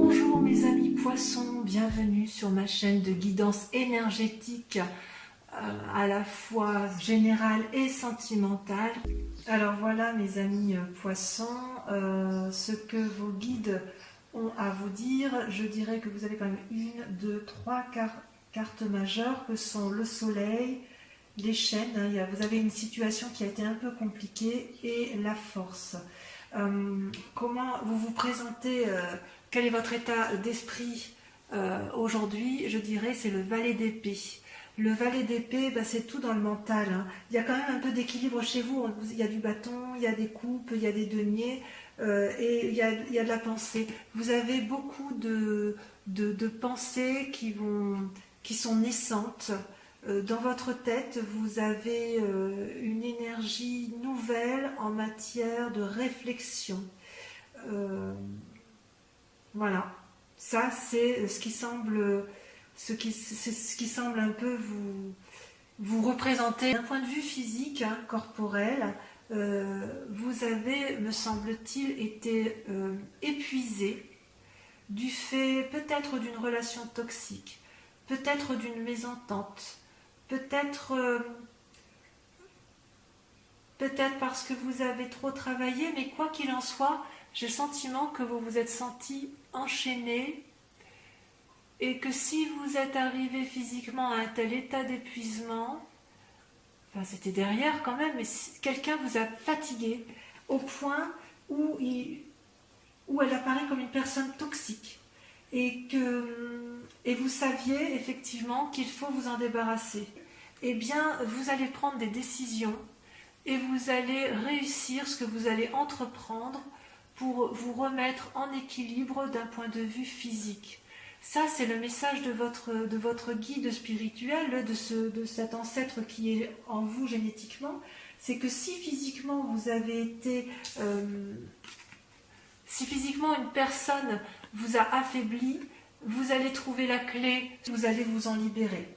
Bonjour mes amis poissons, bienvenue sur ma chaîne de guidance énergétique à la fois générale et sentimentale. Alors voilà mes amis poissons, ce que vos guides ont à vous dire. Je dirais que vous avez quand même une, deux, trois cartes majeures que sont le soleil, les chaînes, vous avez une situation qui a été un peu compliquée et la force. Comment vous vous présentez, quel est votre état d'esprit aujourd'hui? Je dirais c'est le valet d'épée. Le valet d'épée, c'est tout dans le mental. Il y a quand même un peu d'équilibre chez vous. Il y a du bâton, il y a des coupes, il y a des deniers et il y a de la pensée. Vous avez beaucoup de pensées qui sont naissantes. Dans votre tête, vous avez une énergie nouvelle en matière de réflexion. Voilà, ça c'est ce qui semble un peu vous représenter. D'un point de vue physique, corporel, vous avez, me semble-t-il, été épuisé du fait peut-être d'une relation toxique, peut-être d'une mésentente, peut-être parce que vous avez trop travaillé, mais quoi qu'il en soit, j'ai le sentiment que vous vous êtes senti enchaîné et que si vous êtes arrivé physiquement à un tel état d'épuisement, c'était derrière quand même, mais quelqu'un vous a fatigué au point où elle apparaît comme une personne toxique et vous saviez effectivement qu'il faut vous en débarrasser. Eh bien, vous allez prendre des décisions et vous allez réussir ce que vous allez entreprendre pour vous remettre en équilibre d'un point de vue physique. Ça, c'est le message de votre guide spirituel, de cet ancêtre qui est en vous génétiquement. C'est que si physiquement vous avez été... si physiquement une personne vous a affaibli, vous allez trouver la clé, vous allez vous en libérer.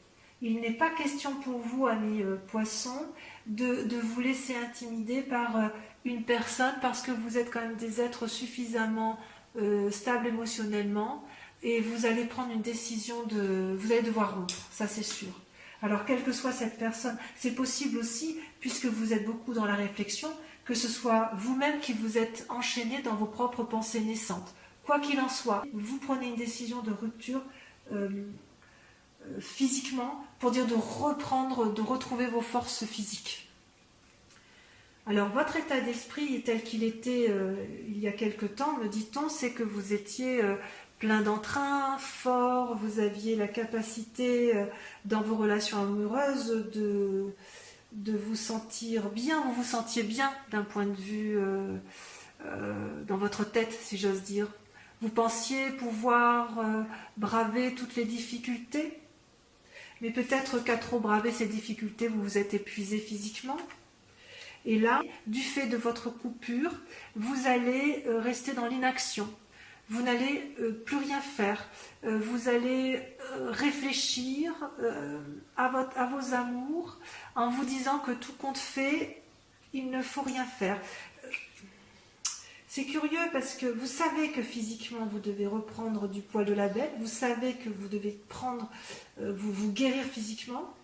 Il n'est pas question pour vous, amis poissons, de vous laisser intimider par une personne parce que vous êtes quand même des êtres suffisamment stables émotionnellement et vous allez prendre une décision vous allez devoir rompre, ça c'est sûr. Alors quelle que soit cette personne, c'est possible aussi, puisque vous êtes beaucoup dans la réflexion, que ce soit vous-même qui vous êtes enchaîné dans vos propres pensées naissantes. Quoi qu'il en soit, vous prenez une décision de rupture physiquement pour dire de retrouver vos forces physiques. Alors votre état d'esprit tel qu'il était il y a quelque temps, me dit-on, c'est que vous étiez plein d'entrain, fort, vous aviez la capacité dans vos relations amoureuses de vous sentir bien, vous vous sentiez bien d'un point de vue dans votre tête, si j'ose dire. Vous pensiez pouvoir braver toutes les difficultés, mais peut-être qu'à trop braver ces difficultés, vous vous êtes épuisé physiquement. Et là, du fait de votre coupure, vous allez rester dans l'inaction. Vous n'allez plus rien faire. Vous allez réfléchir à vos amours en vous disant que tout compte fait, il ne faut rien faire. C'est curieux parce que vous savez que physiquement vous devez reprendre du poil de la bête, vous savez que vous devez vous guérir physiquement,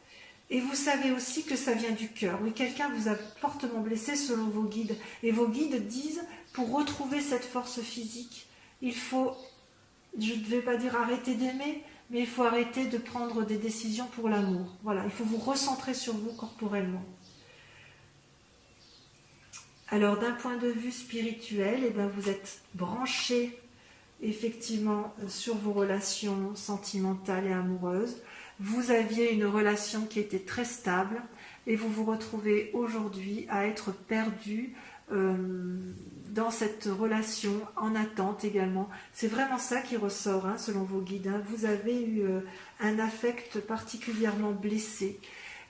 et vous savez aussi que ça vient du cœur. Oui, quelqu'un vous a fortement blessé selon vos guides, et vos guides disent, pour retrouver cette force physique, il faut, je ne vais pas dire arrêter d'aimer, mais il faut arrêter de prendre des décisions pour l'amour. Voilà, il faut vous recentrer sur vous corporellement. Alors d'un point de vue spirituel, vous êtes branché effectivement sur vos relations sentimentales et amoureuses. Vous aviez une relation qui était très stable et vous vous retrouvez aujourd'hui à être perdu dans cette relation en attente également. C'est vraiment ça qui ressort selon vos guides. Vous avez eu un affect particulièrement blessé.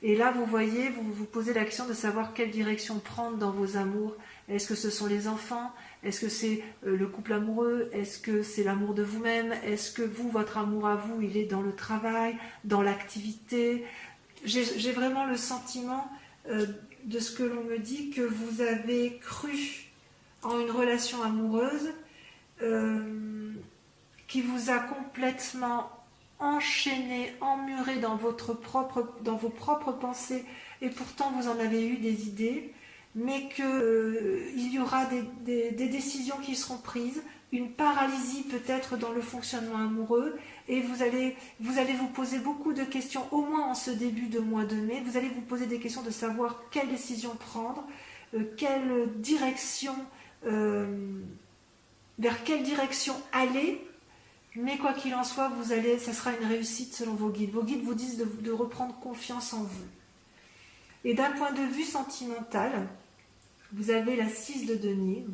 Et là, vous voyez, vous vous posez l'action de savoir quelle direction prendre dans vos amours. Est-ce que ce sont les enfants? Est-ce que c'est le couple amoureux? Est-ce que c'est l'amour de vous-même? Est-ce que votre amour à vous, il est dans le travail, dans l'activité? J'ai vraiment le sentiment de ce que l'on me dit, que vous avez cru en une relation amoureuse qui vous a complètement enchaîné, emmuré dans vos propres pensées, et pourtant vous en avez eu des idées, mais qu'il y aura des décisions qui seront prises, une paralysie peut-être dans le fonctionnement amoureux, et vous allez vous poser beaucoup de questions, au moins en ce début de mois de mai. Vous allez vous poser des questions de savoir quelle décision prendre, quelle direction, vers quelle direction aller. Mais quoi qu'il en soit, ça sera une réussite selon vos guides. Vos guides vous disent de reprendre confiance en vous. Et d'un point de vue sentimental, vous avez la 6 de denier.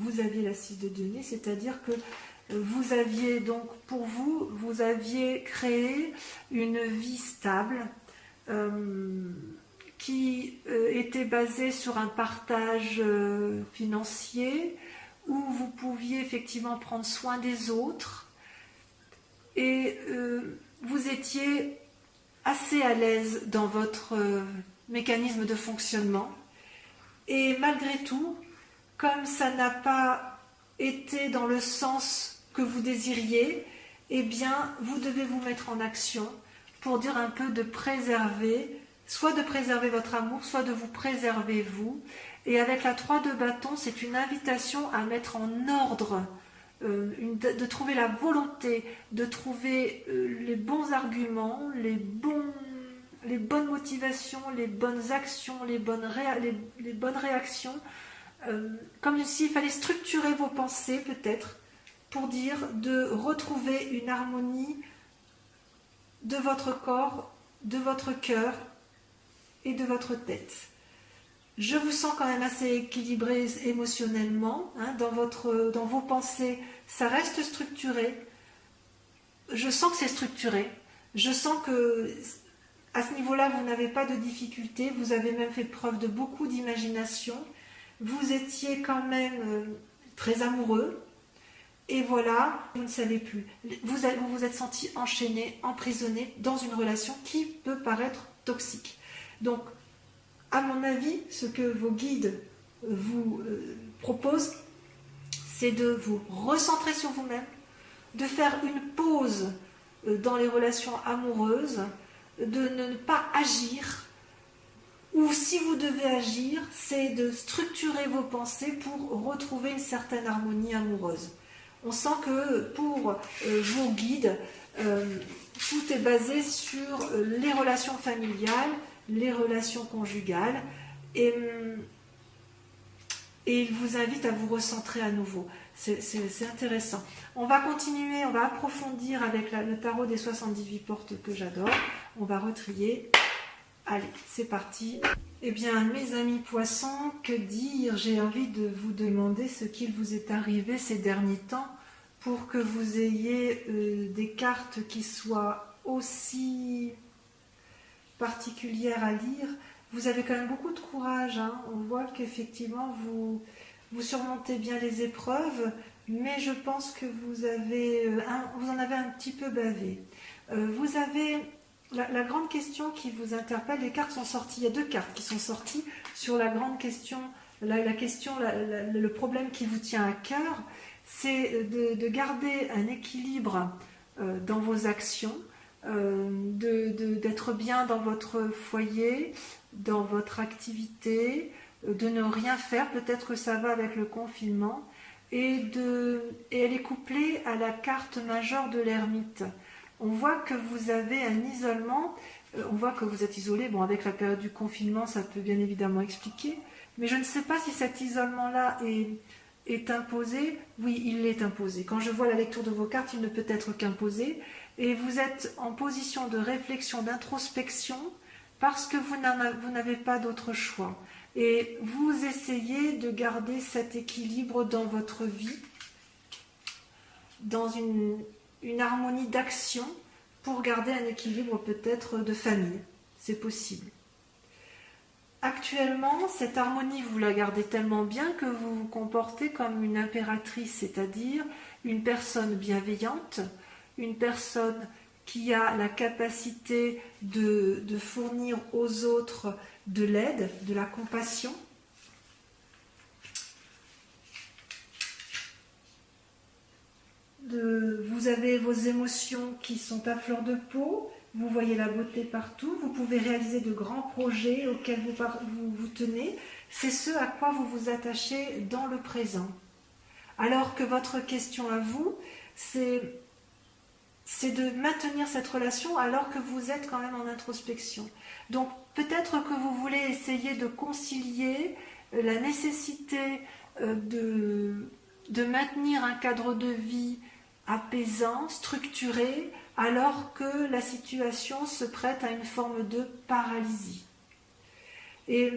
C'est-à-dire que vous aviez donc, pour vous, vous aviez créé une vie stable qui était basée sur un partage financier où vous pouviez effectivement prendre soin des autres. Et vous étiez assez à l'aise dans votre mécanisme de fonctionnement. Et malgré tout, comme ça n'a pas été dans le sens que vous désiriez, eh bien, vous devez vous mettre en action pour dire un peu de préserver, soit de préserver votre amour, soit de vous préserver vous. Et avec la 3 de bâton, c'est une invitation à mettre en ordre, de trouver la volonté, de trouver les bons arguments, les bonnes motivations, les bonnes actions, les bonnes réactions, comme s'il fallait structurer vos pensées peut-être, pour dire de retrouver une harmonie de votre corps, de votre cœur et de votre tête. Je vous sens quand même assez équilibré émotionnellement, hein, dans vos pensées, ça reste structuré. Je sens que c'est structuré. Je sens que à ce niveau-là, vous n'avez pas de difficulté. Vous avez même fait preuve de beaucoup d'imagination. Vous étiez quand même très amoureux. Et voilà, vous ne savez plus. Vous vous êtes senti enchaîné, emprisonné dans une relation qui peut paraître toxique. Donc, à mon avis, ce que vos guides vous proposent, c'est de vous recentrer sur vous-même, de faire une pause dans les relations amoureuses, de ne pas agir, ou si vous devez agir, c'est de structurer vos pensées pour retrouver une certaine harmonie amoureuse. On sent que pour vos guides, tout est basé sur les relations familiales, les relations conjugales, et il vous invite à vous recentrer à nouveau. C'est intéressant. On va continuer, on va approfondir avec le tarot des 78 portes que j'adore. On va retrier. Allez, c'est parti. Eh bien, mes amis poissons, que dire? J'ai envie de vous demander ce qu'il vous est arrivé ces derniers temps pour que vous ayez des cartes qui soient aussi particulières à lire. Vous avez quand même beaucoup de courage, hein. On voit qu'effectivement vous surmontez bien les épreuves, mais je pense que vous en avez un petit peu bavé. Vous avez la grande question qui vous interpelle. Les cartes sont sorties, il y a 2 cartes qui sont sorties sur la grande question, le problème qui vous tient à cœur, c'est de garder un équilibre dans vos actions, d'être bien dans votre foyer, dans votre activité, de ne rien faire, peut-être que ça va avec le confinement, et elle est couplée à la carte majeure de l'ermite. On voit que vous avez un isolement, on voit que vous êtes isolé. Bon, avec la période du confinement, ça peut bien évidemment expliquer, mais je ne sais pas si cet isolement-là est imposé. Oui, il est imposé. Quand je vois la lecture de vos cartes, il ne peut être qu'imposé, et vous êtes en position de réflexion, d'introspection, parce que vous n'avez pas d'autre choix. Et vous essayez de garder cet équilibre dans votre vie, dans une harmonie d'action, pour garder un équilibre peut-être de famille. C'est possible. Actuellement, cette harmonie, vous la gardez tellement bien que vous vous comportez comme une impératrice, c'est-à-dire une personne bienveillante, une personne qui a la capacité de fournir aux autres de l'aide, de la compassion. vous avez vos émotions qui sont à fleur de peau, vous voyez la beauté partout, vous pouvez réaliser de grands projets auxquels vous tenez. C'est ce à quoi vous vous attachez dans le présent. Alors que votre question à vous, c'est de maintenir cette relation alors que vous êtes quand même en introspection. Donc peut-être que vous voulez essayer de concilier la nécessité de maintenir un cadre de vie apaisant, structuré, alors que la situation se prête à une forme de paralysie. Et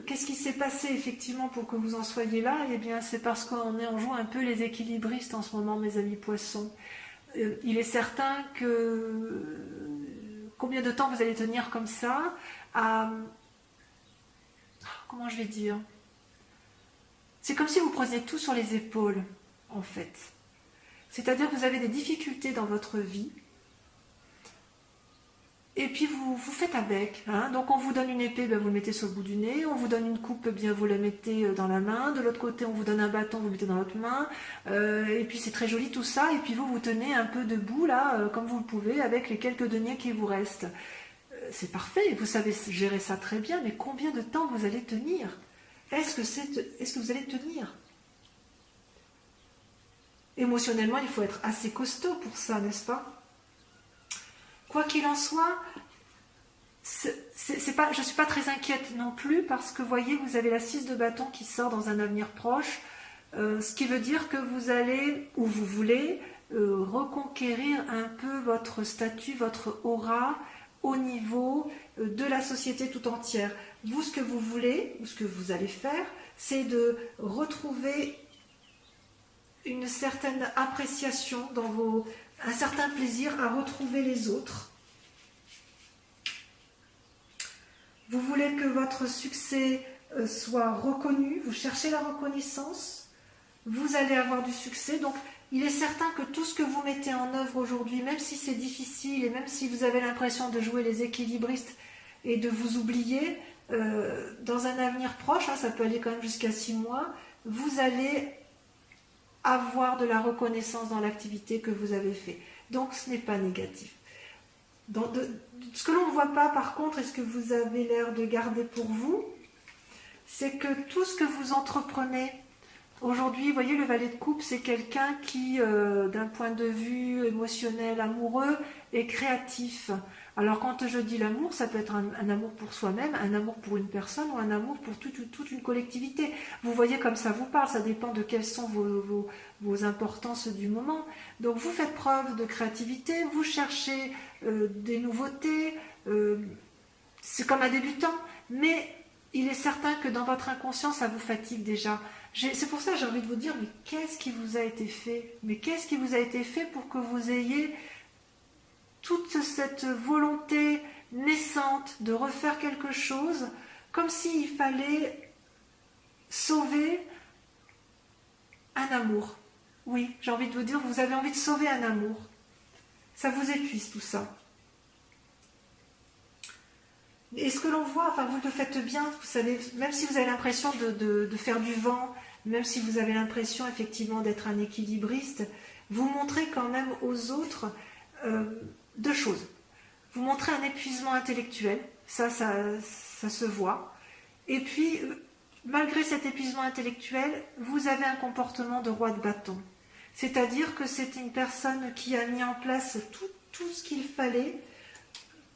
qu'est-ce qui s'est passé effectivement pour que vous en soyez là? Eh bien, c'est parce on joue un peu les équilibristes en ce moment, mes amis poissons. Il est certain que combien de temps vous allez tenir comme ça comment je vais dire? C'est comme si vous preniez tout sur les épaules, en fait. C'est-à-dire que vous avez des difficultés dans votre vie, et puis vous faites avec. Hein. Donc on vous donne une épée, vous le mettez sur le bout du nez, on vous donne une coupe, vous la mettez dans la main, de l'autre côté on vous donne un bâton, vous le mettez dans votre main, et puis c'est très joli tout ça, et puis vous tenez un peu debout là, comme vous le pouvez, avec les quelques deniers qui vous restent. C'est parfait, vous savez gérer ça très bien, mais combien de temps vous allez tenir? Est-ce que vous allez tenir? Émotionnellement, il faut être assez costaud pour ça, n'est-ce pas? Quoi qu'il en soit, je ne suis pas très inquiète non plus, parce que, voyez, vous avez la 6 de bâton qui sort dans un avenir proche, ce qui veut dire que vous allez, ou vous voulez, reconquérir un peu votre statut, votre aura, au niveau de la société tout entière. Vous, ce que vous voulez, ou ce que vous allez faire, c'est de retrouver une certaine appréciation un certain plaisir à retrouver les autres. Vous voulez que votre succès soit reconnu, vous cherchez la reconnaissance, vous allez avoir du succès. Donc il est certain que tout ce que vous mettez en œuvre aujourd'hui, même si c'est difficile et même si vous avez l'impression de jouer les équilibristes et de vous oublier, dans un avenir proche, ça peut aller quand même jusqu'à 6 mois, vous allez avoir de la reconnaissance dans l'activité que vous avez fait. Donc ce n'est pas négatif. Ce que l'on ne voit pas par contre, et ce que vous avez l'air de garder pour vous, c'est que tout ce que vous entreprenez aujourd'hui, vous voyez, le valet de coupe, c'est quelqu'un qui, d'un point de vue émotionnel, amoureux, est créatif. Alors quand je dis l'amour, ça peut être un amour pour soi-même, un amour pour une personne ou un amour pour toute une collectivité. Vous voyez comme ça vous parle, ça dépend de quelles sont vos importances du moment. Donc vous faites preuve de créativité, vous cherchez des nouveautés, c'est comme un débutant, mais il est certain que dans votre inconscient, ça vous fatigue déjà. C'est pour ça que j'ai envie de vous dire, mais qu'est-ce qui vous a été fait? Mais qu'est-ce qui vous a été fait pour que vous ayez toute cette volonté naissante de refaire quelque chose, comme s'il fallait sauver un amour? Oui, j'ai envie de vous dire, vous avez envie de sauver un amour. Ça vous épuise tout ça. Et ce que l'on voit, vous le faites bien, vous savez, même si vous avez l'impression de faire du vent, même si vous avez l'impression effectivement d'être un équilibriste, vous montrez quand même aux autres deux choses. Vous montrez un épuisement intellectuel, ça se voit. Et puis, malgré cet épuisement intellectuel, vous avez un comportement de roi de bâton. C'est-à-dire que c'est une personne qui a mis en place tout ce qu'il fallait,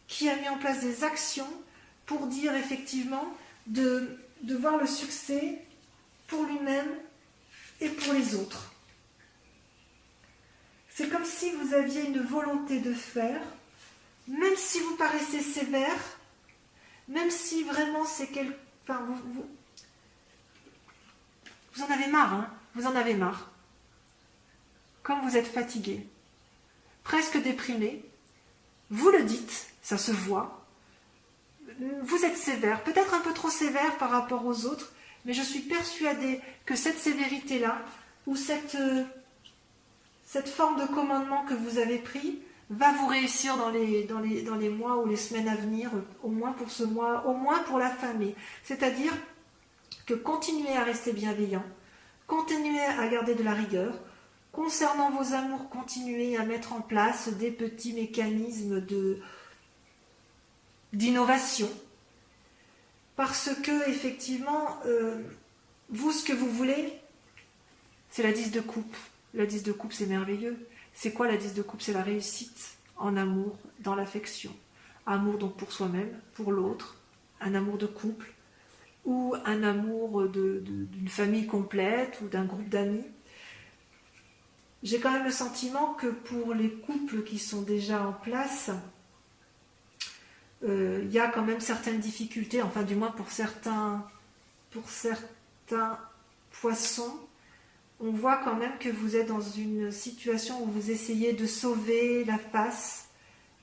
qui a mis en place des actions pour dire effectivement de voir le succès pour lui-même et pour les autres. C'est comme si vous aviez une volonté de faire, même si vous paraissez sévère, même si vraiment c'est vous en avez marre, hein, vous en avez marre. Comme vous êtes fatigué, presque déprimé, vous le dites, ça se voit, vous êtes sévère, peut-être un peu trop sévère par rapport aux autres, mais je suis persuadée que cette sévérité-là, ou cette forme de commandement que vous avez pris, va vous réussir dans les mois ou les semaines à venir, au moins pour ce mois, au moins pour la famille. C'est-à-dire que continuez à rester bienveillant, continuez à garder de la rigueur, concernant vos amours, continuez à mettre en place des petits mécanismes d'innovation. Parce que, effectivement, vous, ce que vous voulez, c'est la 10 de coupe. La 10 de coupe, c'est merveilleux. C'est quoi la 10 de coupe? C'est la réussite en amour, dans l'affection. Amour donc pour soi-même, pour l'autre, un amour de couple, ou un amour d'une famille complète, ou d'un groupe d'amis. J'ai quand même le sentiment que pour les couples qui sont déjà en place, il y a quand même certaines difficultés, enfin du moins pour certains poissons, on voit quand même que vous êtes dans une situation où vous essayez de sauver la face,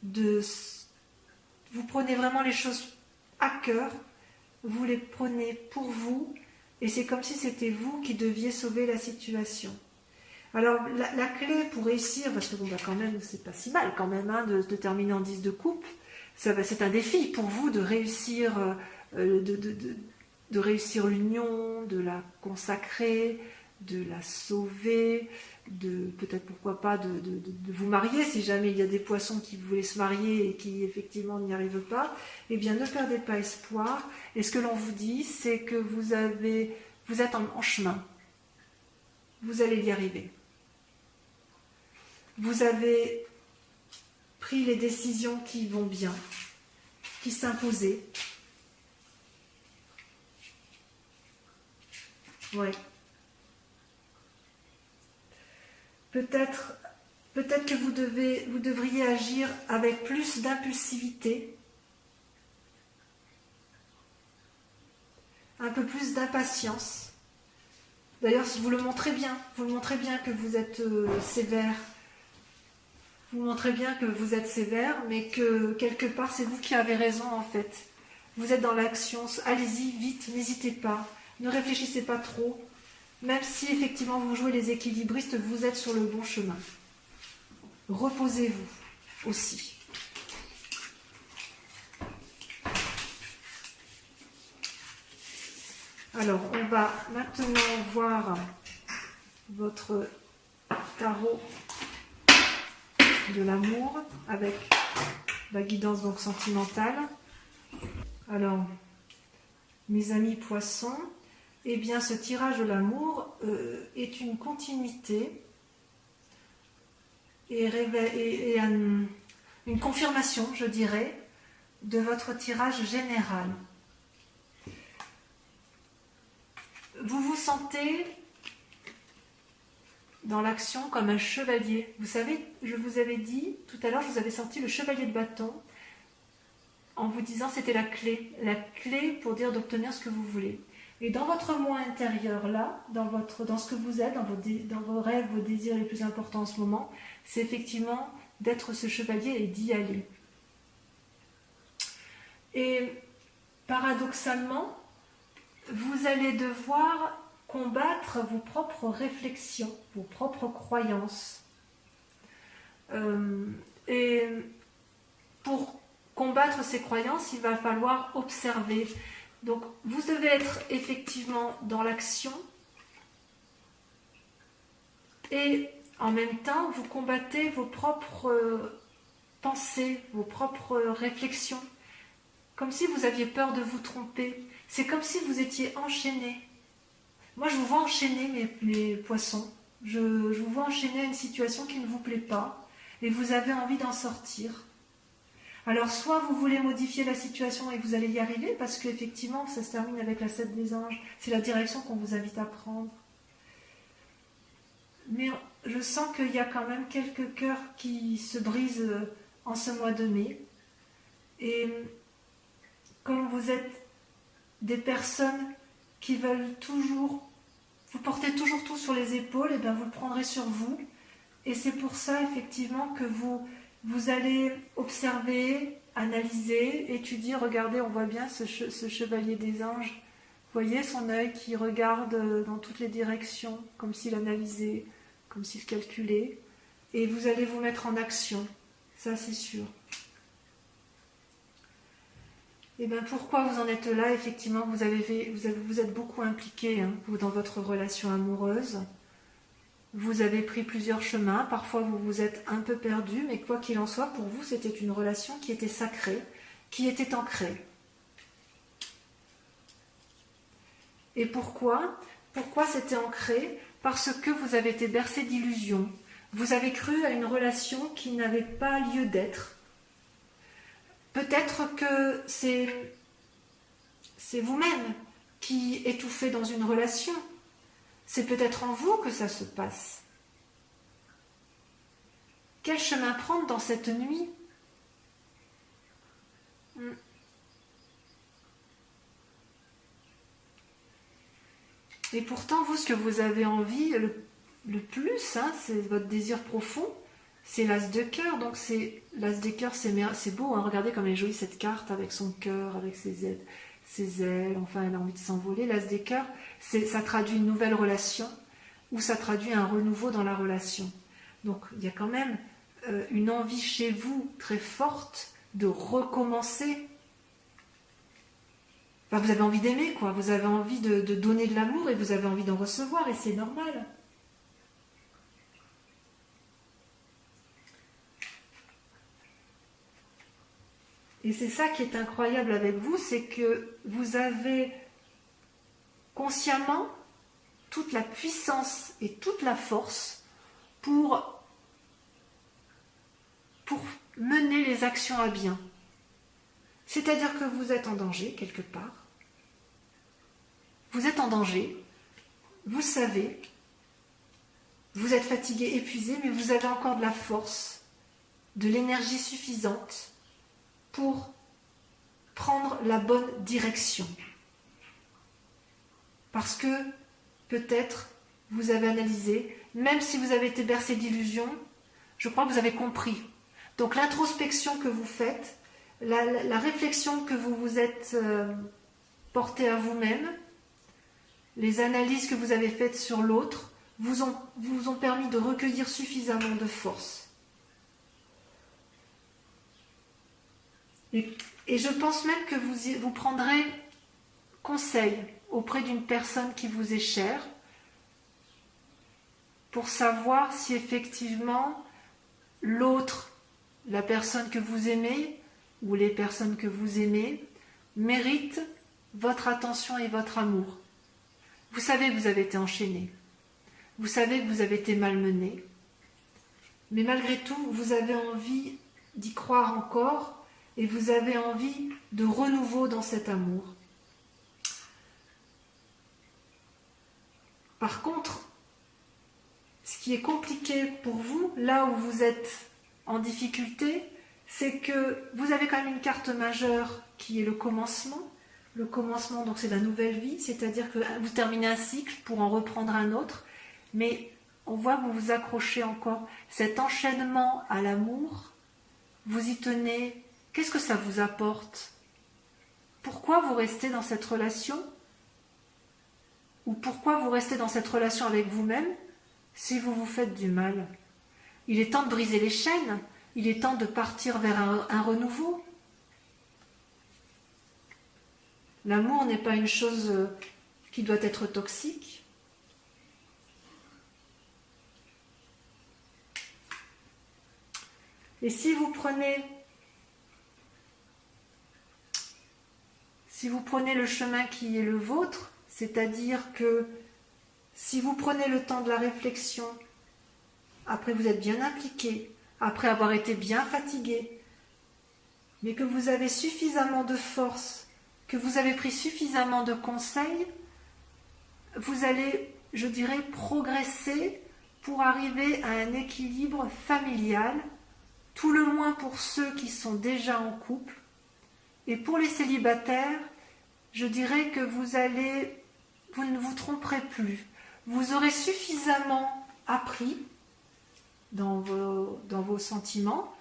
vous prenez vraiment les choses à cœur, vous les prenez pour vous, et c'est comme si c'était vous qui deviez sauver la situation. Alors la clé pour réussir, parce que bon, bah, quand même c'est pas si mal quand même hein, de terminer en 10 de coupe, c'est un défi pour vous de réussir, de réussir l'union, de la consacrer, de la sauver, peut-être pourquoi pas de vous marier si jamais il y a des poissons qui voulaient se marier et qui effectivement n'y arrivent pas. Eh bien ne perdez pas espoir, et ce que l'on vous dit c'est que vous êtes en chemin, vous allez y arriver. Vous avez pris les décisions qui vont bien, qui s'imposaient. Ouais. Peut-être que vous devriez agir avec plus d'impulsivité, un peu plus d'impatience. D'ailleurs, vous le montrez bien que vous êtes sévère. Vous montrez bien que vous êtes sévère, mais que quelque part, c'est vous qui avez raison en fait. Vous êtes dans l'action, allez-y, vite, n'hésitez pas, ne réfléchissez pas trop. Même si effectivement vous jouez les équilibristes, vous êtes sur le bon chemin. Reposez-vous aussi. Alors, on va maintenant voir votre tarot de l'amour avec la guidance donc sentimentale. Alors, mes amis poissons, eh bien ce tirage de l'amour est une continuité et une confirmation, je dirais, de votre tirage général. Vous vous sentez dans l'action comme un chevalier. Vous savez, je vous avais dit, tout à l'heure, je vous avais sorti le chevalier de bâton en vous disant c'était la clé pour dire d'obtenir ce que vous voulez. Et dans votre moi intérieur, là, dans ce que vous êtes, dans vos rêves, vos désirs les plus importants en ce moment, c'est effectivement d'être ce chevalier et d'y aller. Et paradoxalement, vous allez devoir combattre vos propres réflexions, vos propres croyances. Et pour combattre ces croyances, il va falloir observer. Donc, vous devez être effectivement dans l'action et en même temps, vous combattez vos propres pensées, vos propres réflexions, comme si vous aviez peur de vous tromper. C'est comme si vous étiez enchaîné. Moi, je vous vois enchaîner, mes poissons. Je vous vois enchaîner à une situation qui ne vous plaît pas et vous avez envie d'en sortir. Alors, soit vous voulez modifier la situation et vous allez y arriver, parce qu'effectivement, ça se termine avec la 7 des anges. C'est la direction qu'on vous invite à prendre. Mais je sens qu'il y a quand même quelques cœurs qui se brisent en ce mois de mai. Et comme vous êtes des personnes qui veulent toujours, vous portez toujours tout sur les épaules, et bien vous le prendrez sur vous. Et c'est pour ça, effectivement, que vous allez observer, analyser, étudier, regarder, on voit bien ce chevalier des anges. Vous voyez son œil qui regarde dans toutes les directions, comme s'il analysait, comme s'il calculait. Et vous allez vous mettre en action, ça c'est sûr. Et bien pourquoi vous en êtes là? Effectivement, vous êtes beaucoup impliqué dans votre relation amoureuse. vous avez pris plusieurs chemins, parfois vous vous êtes un peu perdu, mais quoi qu'il en soit, pour vous, c'était une relation qui était sacrée, qui était ancrée. Et pourquoi? Pourquoi c'était ancré? Parce que vous avez été bercé d'illusions. Vous avez cru à une relation qui n'avait pas lieu d'être. Peut-être que c'est vous-même qui étouffez dans une relation. C'est peut-être en vous que ça se passe. Quel chemin prendre dans cette nuit? Et pourtant, vous, ce que vous avez envie le plus, hein, c'est votre désir profond, c'est l'as de cœur. Donc l'as de cœur, c'est beau, hein, regardez comme elle est jolie cette carte avec son cœur, avec ses ailes, enfin elle a envie de s'envoler. L'as des cœurs, ça traduit une nouvelle relation ou ça traduit un renouveau dans la relation. Donc il y a quand même une envie chez vous très forte de recommencer. Enfin, vous avez envie d'aimer, quoi. Vous avez envie de donner de l'amour et vous avez envie d'en recevoir et c'est normal. Et c'est ça qui est incroyable avec vous, c'est que vous avez consciemment toute la puissance et toute la force pour mener les actions à bien. C'est-à-dire que vous êtes en danger quelque part. Vous êtes en danger, vous savez, vous êtes fatigué, épuisé, mais vous avez encore de la force, de l'énergie suffisante pour prendre la bonne direction. Parce que peut-être vous avez analysé, même si vous avez été bercé d'illusions, je crois que vous avez compris. Donc l'introspection que vous faites, la réflexion que vous vous êtes portée à vous-même, les analyses que vous avez faites sur l'autre, vous ont permis de recueillir suffisamment de force. Et je pense même que vous prendrez conseil auprès d'une personne qui vous est chère pour savoir si effectivement l'autre, la personne que vous aimez ou les personnes que vous aimez, méritent votre attention et votre amour. Vous savez que vous avez été enchaîné, vous savez que vous avez été malmené, mais malgré tout, vous avez envie d'y croire encore et vous avez envie de renouveau dans cet amour. Par contre, ce qui est compliqué pour vous, là où vous êtes en difficulté, c'est que vous avez quand même une carte majeure qui est le commencement. Le commencement, donc c'est la nouvelle vie, c'est-à-dire que vous terminez un cycle pour en reprendre un autre, mais on voit que vous vous accrochez encore. Cet enchaînement à l'amour, vous y tenez. Qu'est-ce que ça vous apporte? Pourquoi vous restez dans cette relation? Ou pourquoi vous restez dans cette relation avec vous-même si vous vous faites du mal? Il est temps de briser les chaînes, il est temps de partir vers un renouveau. L'amour n'est pas une chose qui doit être toxique. Et si vous prenez le chemin qui est le vôtre, c'est-à-dire que si vous prenez le temps de la réflexion, après vous êtes bien impliqué, après avoir été bien fatigué, mais que vous avez suffisamment de force, que vous avez pris suffisamment de conseils, vous allez, je dirais, progresser pour arriver à un équilibre familial, tout le moins pour ceux qui sont déjà en couple. Et pour les célibataires, je dirais que vous ne vous tromperez plus. Vous aurez suffisamment appris dans vos sentiments,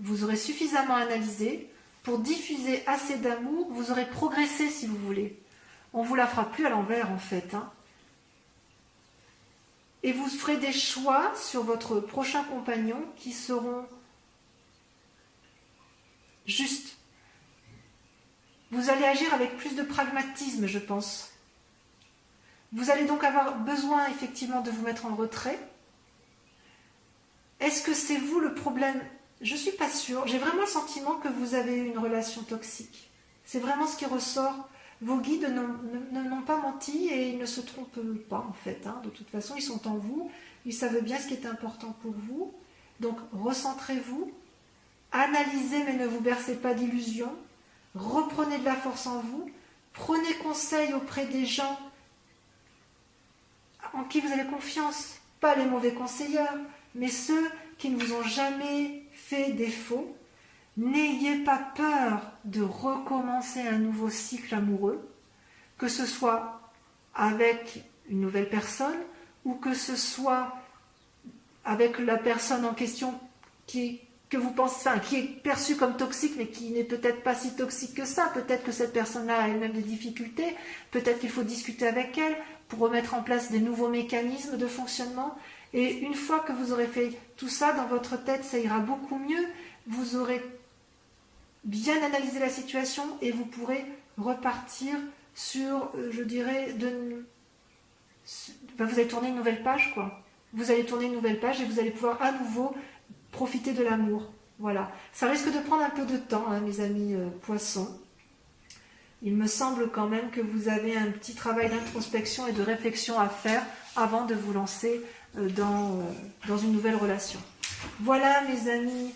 vous aurez suffisamment analysé pour diffuser assez d'amour, vous aurez progressé si vous voulez. On ne vous la fera plus à l'envers en fait. Et vous ferez des choix sur votre prochain compagnon qui seront justes. Vous allez agir avec plus de pragmatisme, je pense. Vous allez donc avoir besoin effectivement de vous mettre en retrait. Est-ce que c'est vous le problème? Je ne suis pas sûre. J'ai vraiment le sentiment que vous avez eu une relation toxique. C'est vraiment ce qui ressort. Vos guides n'ont pas menti et ils ne se trompent pas en fait. De toute façon, ils sont en vous. Ils savent bien ce qui est important pour vous. Donc, recentrez-vous. Analysez mais ne vous bercez pas d'illusions. Reprenez de la force en vous. Prenez conseil auprès des gens en qui vous avez confiance. Pas les mauvais conseillers, mais ceux qui ne vous ont jamais fait défaut. N'ayez pas peur de recommencer un nouveau cycle amoureux, que ce soit avec une nouvelle personne ou que ce soit avec la personne en question qui est perçue comme toxique mais qui n'est peut-être pas si toxique que ça. Peut-être que cette personne-là a elle-même des difficultés, peut-être qu'il faut discuter avec elle pour remettre en place des nouveaux mécanismes de fonctionnement. Et une fois que vous aurez fait tout ça dans votre tête, ça ira beaucoup mieux. Vous aurez bien analysé la situation et vous pourrez repartir sur, je dirais, vous allez tourner une nouvelle page, quoi. Vous allez tourner une nouvelle page et vous allez pouvoir à nouveau profiter de l'amour. Voilà. Ça risque de prendre un peu de temps, mes amis poissons. Il me semble quand même que vous avez un petit travail d'introspection et de réflexion à faire avant de vous lancer dans une nouvelle relation. Voilà, mes amis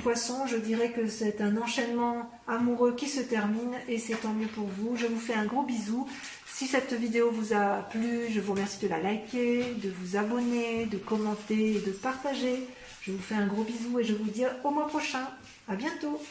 poissons, je dirais que c'est un enchaînement amoureux qui se termine et c'est tant mieux pour vous. Je vous fais un gros bisou. Si cette vidéo vous a plu, je vous remercie de la liker, de vous abonner, de commenter et de partager. Je vous fais un gros bisou et je vous dis au mois prochain. À bientôt.